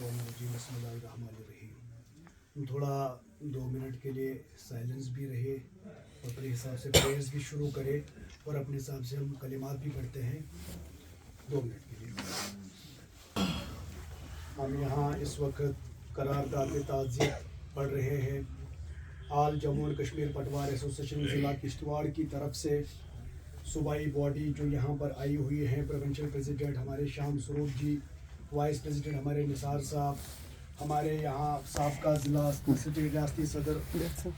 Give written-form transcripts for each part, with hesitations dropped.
शैतानिर्रजीम बिस्मिल्लाहिर्रहमानिर्रहीम। थोड़ा 2 मिनट के लिए साइलेंस भी रहे और अपने हिसाब से प्रेयर्स भी शुरू करें और अपने हिसाब से हम कलिमात भी पढ़ते हैं 2 मिनट के लिए। हम यहाँ इस वक्त करारदाद ताज़ियत पढ़ रहे हैं। आल जम्मू और कश्मीर पटवार एसोसिएशन ज़िला किश्तवाड़ की तरफ से सूबाई बॉडी जो यहाँ पर आई हुई है, प्रोविंशियल प्रेसिडेंट हमारे शाम सरूर जी, वाइस प्रेसिडेंट हमारे निसार साहब, हमारे यहाँ साबका ज़िला रियासती सदर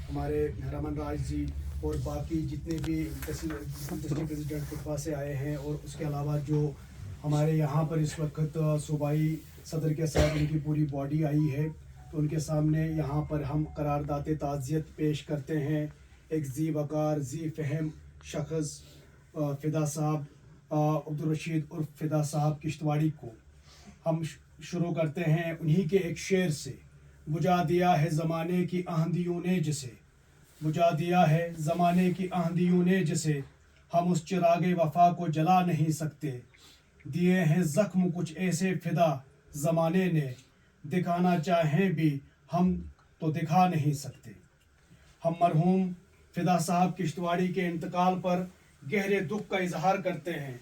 हमारे रमन राज जी और बाकी जितने भी डिस्ट्रिक्ट प्रेसिडेंट कुटवा से आए हैं, और उसके अलावा जो हमारे यहाँ पर इस वक्त सूबाई सदर के साथ उनकी पूरी बॉडी आई है, तो उनके सामने यहाँ पर हम करारदाद ताज़ियत पेश करते हैं। एक ज़ी वक़ार ज़ी फ़हम शख़्स फ़िदा साहब अब्दुल रशीद उर्फ फ़िदा साहब किश्तवाड़ी को हम शुरू करते हैं उन्हीं के एक शेर से। बुझा दिया है ज़माने की आंधियों ने जिसे, बुझा दिया है ज़माने की आंधियों ने जिसे, हम उस चिरागे वफ़ा को जला नहीं सकते। दिए हैं ज़ख्म कुछ ऐसे फ़िदा ज़माने ने, दिखाना चाहें भी हम तो दिखा नहीं सकते। हम मरहूम फ़िदा साहब किश्तवाड़ी के इंतकाल पर गहरे दुख का इजहार करते हैं।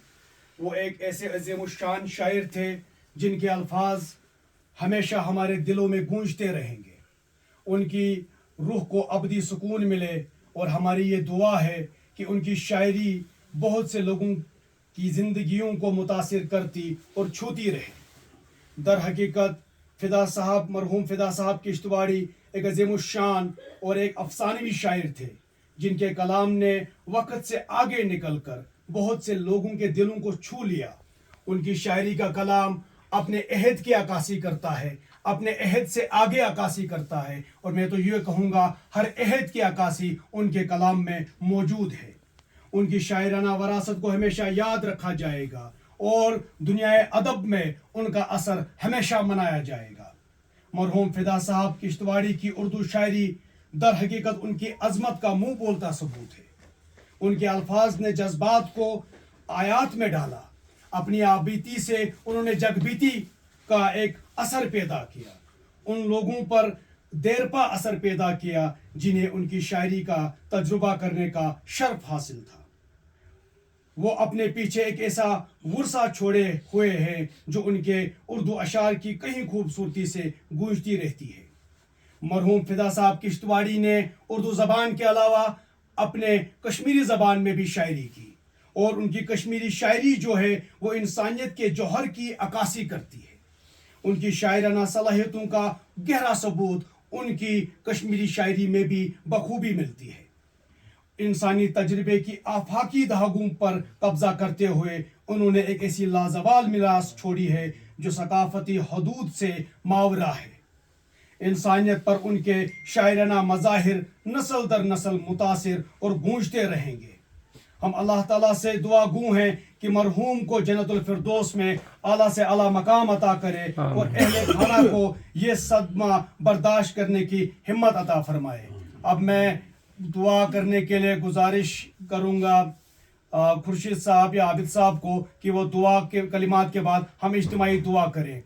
वो एक ऐसे अज़ीमुश्शान शायर थे जिनके अल्फाज हमेशा हमारे दिलों में गूंजते रहेंगे। उनकी रूह को अबदी सुकून मिले और हमारी ये दुआ है कि उनकी शायरी बहुत से लोगों की ज़िंदगियों को मुतासिर करती और छूती रहे। दर हकीकत फ़िदा साहब मरहूम फ़िदा साहब किश्तवाड़ी एक अज़ीमुश्शान और एक अफसानवी शायर थे जिनके कलाम ने वक़्त से आगे निकलकर बहुत से लोगों के दिलों को छू लिया। उनकी शायरी का कलाम अपने अहद की अक्कासी करता है, अपने अहद से आगे अक्कासी करता है, और मैं तो ये कहूँगा हर अहद की अक्कासी उनके कलाम में मौजूद है। उनकी शायराना वरासत को हमेशा याद रखा जाएगा और दुनिया अदब में उनका असर हमेशा मनाया जाएगा। मरहूम फ़िदा साहब किश्तवाड़ी की उर्दू शायरी दर हकीकत उनकी अज़मत का मुँह बोलता सबूत है। उनके अल्फाज ने जज्बात को आयात में डाला। अपनी आबीती से उन्होंने जगबीती का एक असर पैदा किया, उन लोगों पर देरपा असर पैदा किया जिन्हें उनकी शायरी का तजुर्बा करने का शर्फ हासिल था। वो अपने पीछे एक ऐसा वर्सा छोड़े हुए हैं जो उनके उर्दू अशार की कहीं खूबसूरती से गूंजती रहती है। मरहूम फ़िदा साहब किश्तवाड़ी ने उर्दू ज़बान के अलावा अपने कश्मीरी ज़बान में भी शायरी की, और उनकी कश्मीरी शायरी जो है वो इंसानियत के जौहर की अक्कासी करती है। उनकी शायराना सलाहियतों का गहरा सबूत उनकी कश्मीरी शायरी में भी बखूबी मिलती है। इंसानी तजर्बे की आफाकी धागों पर कब्जा करते हुए उन्होंने एक ऐसी लाजवाल मिरास छोड़ी है जो सकाफती हदूद से मावरा है। इंसानियत पर उनके शायराना मज़ाहिर नस्ल दर नस्ल मुतासिर और गूंजते रहेंगे। हम अल्लाह ताला से दुआ गू हैं कि मरहूम को जन्नतुल फिरदौस में आला से आला मकाम अता करे और अहले खाना को ये सदमा बर्दाश्त करने की हिम्मत अता फरमाए। अब मैं दुआ करने के लिए गुजारिश करूँगा खुर्शीद साहब या आबिद साहब को कि वो दुआ के कलिमात के बाद हम इज्तिमाई दुआ करें।